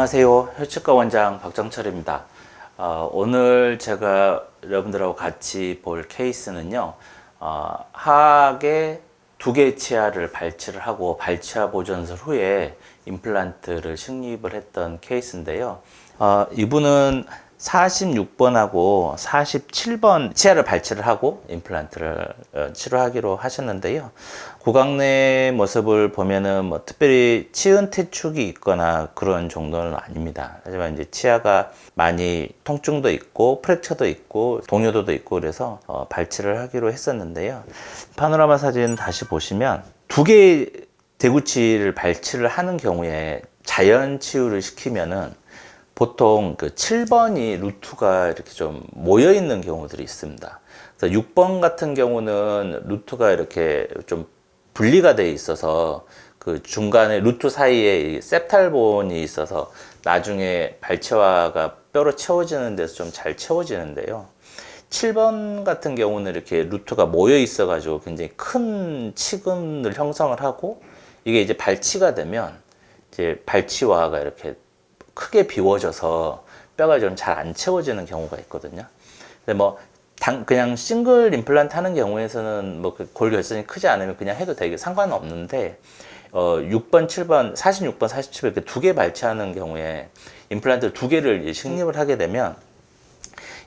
안녕하세요. 혈치과 원장 박정철입니다. 오늘 제가 여러분들하고 같이 볼 케이스는요. 하악의 2개의 치아를 발치를 하고 발치와 보존술 후에 임플란트를 식립을 했던 케이스인데요. 이분은 46번하고 47번 치아를 발치를 하고 임플란트를 치료하기로 하셨는데요. 구강 내 모습을 보면은 뭐 특별히 치은 퇴축이 있거나 그런 정도는 아닙니다. 하지만 이제 치아가 많이 통증도 있고 프랙처도 있고 동요도도 있고 그래서 발치를 하기로 했었는데요. 파노라마 사진 다시 보시면 2개의 대구치를 발치를 하는 경우에 자연 치유를 시키면은 보통 그 7번이 루트가 이렇게 좀 모여 있는 경우들이 있습니다. 그래서 6번 같은 경우는 루트가 이렇게 좀 분리가 돼 있어서 그 중간에 루트 사이에 septalbone이 있어서 나중에 발치와가 뼈로 채워지는 데서 좀 잘 채워지는데요. 7번 같은 경우는 이렇게 루트가 모여 있어 가지고 굉장히 큰 치근을 형성을 하고 이게 이제 발치가 되면 이제 발치와가 이렇게 크게 비워져서 뼈가 좀 잘 안 채워지는 경우가 있거든요. 근데 뭐 그냥 싱글 임플란트 하는 경우에서는 뭐 골 결선이 크지 않으면 그냥 해도 되게 상관은 없는데 6번, 7번, 46번, 47번 이렇게 2개 발치하는 경우에 임플란트 2개를 식립을 하게 되면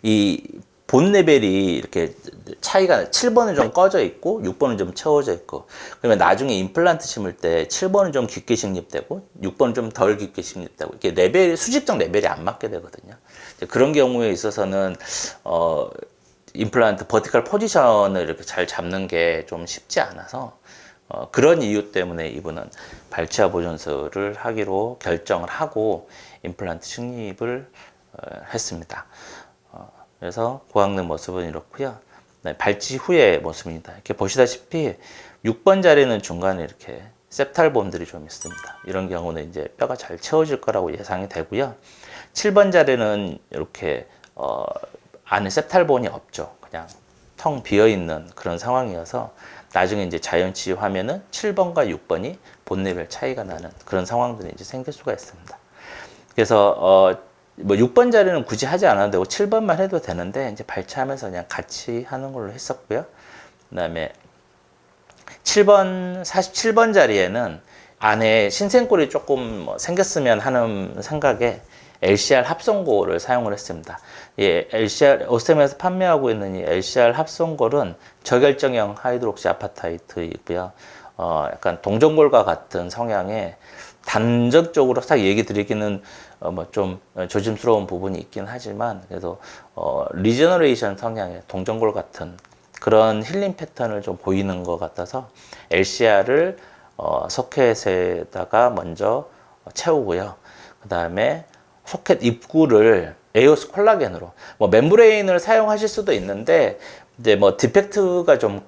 이 본 레벨이 이렇게 차이가 7번은 좀 꺼져 있고 6번은 좀 채워져 있고 그러면 나중에 임플란트 심을 때 7번은 좀 깊게 식립되고 6번은 좀 덜 깊게 식립되고 이렇게 레벨 수직적 레벨이 안 맞게 되거든요. 그런 경우에 있어서는 임플란트 버티컬 포지션을 이렇게 잘 잡는 게 좀 쉽지 않아서 그런 이유 때문에 이분은 발치와 보존술을 하기로 결정을 하고 임플란트 식립을 했습니다. 그래서 고강내 모습은 이렇고요. 네, 발치 후의 모습입니다. 이렇게 보시다시피 6번 자리는 중간에 이렇게 septalbone들이 좀 있습니다. 이런 경우는 이제 뼈가 잘 채워질 거라고 예상이 되고요. 7번 자리는 이렇게 안에 septalbone이 없죠. 그냥 텅 비어 있는 그런 상황이어서 나중에 이제 자연 치유하면은 7번과 6번이 본 레벨 차이가 나는 그런 상황들이 이제 생길 수가 있습니다. 그래서 뭐 6번 자리는 굳이 하지 않아도 되고 7번만 해도 되는데 이제 발치하면서 그냥 같이 하는 걸로 했었고요. 그다음에 7번 47번 자리에는 안에 신생골이 조금 뭐 생겼으면 하는 생각에 LCR 합성골을 사용을 했습니다. 예, LCR 오스템에서 판매하고 있는 이 LCR 합성골은 저결정형 하이드록시 아파타이트이고요. 약간 동전골과 같은 성향의 단적적으로 딱 얘기 드리기는 뭐 좀 조심스러운 부분이 있긴 하지만 그래도 리저너레이션 성향의 동전골 같은 그런 힐링 패턴을 좀 보이는 것 같아서 LCR을 소켓에다가 먼저 채우고요. 그 다음에 소켓 입구를 에오스 콜라겐으로 뭐 멤브레인을 사용하실 수도 있는데 이제 뭐 디펙트가 좀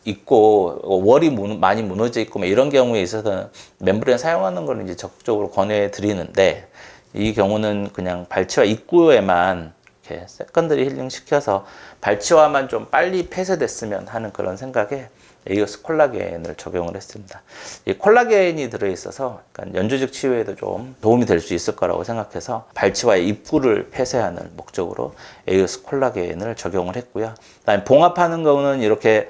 있고 월이 많이 무너져 있고 뭐 이런 경우에 있어서는 멤브레인 사용하는 걸 이제 적극적으로 권해 드리는데 이 경우는 그냥 발치와 입구에만 이렇게 세컨더리 힐링 시켜서 발치와만 좀 빨리 폐쇄됐으면 하는 그런 생각에 에이오스 콜라겐을 적용을 했습니다. 이 콜라겐이 들어있어서 연조직 치유에도 좀 도움이 될 수 있을 거라고 생각해서 발치와의 입구를 폐쇄하는 목적으로 에이오스 콜라겐을 적용을 했고요. 그다음에 봉합하는 경우는 이렇게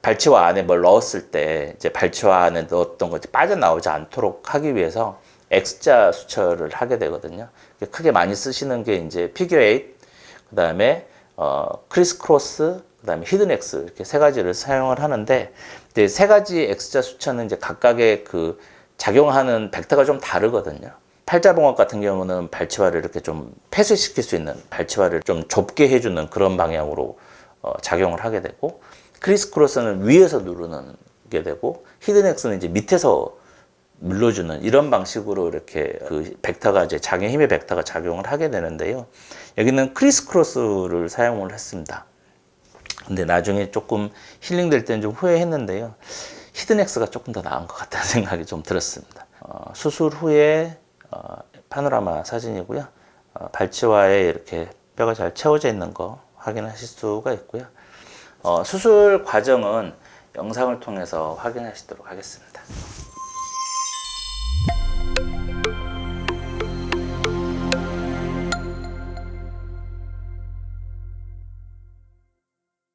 발치와 안에 뭘 넣었을 때 이제 발치와 안에 넣었던 것이 빠져나오지 않도록 하기 위해서 X자 수처를 하게 되거든요. 크게 많이 쓰시는 게 이제 피겨 8, 그 다음에 크리스 크로스, 그 다음에 히든 X 이렇게 3가지를 사용을 하는데 이제 3가지 X자 수처는 이제 각각의 그 작용하는 벡터가 좀 다르거든요. 팔자봉합 같은 경우는 발치와를 이렇게 좀 폐쇄시킬 수 있는 발치와를 좀 좁게 해주는 그런 방향으로 작용을 하게 되고 크리스 크로스는 위에서 누르는 게 되고 히든 X는 이제 밑에서 눌러주는 이런 방식으로 이렇게 그 벡터가 이제 작용 힘의 벡터가 작용을 하게 되는데요. 여기는 크리스 크로스를 사용을 했습니다. 근데 나중에 조금 힐링 될 때는 좀 후회했는데요. 히든 X가 조금 더 나은 것 같다는 생각이 좀 들었습니다. 수술 후에 파노라마 사진이고요. 발치와에 이렇게 뼈가 잘 채워져 있는 거 확인하실 수가 있고요. 수술 과정은 영상을 통해서 확인하시도록 하겠습니다.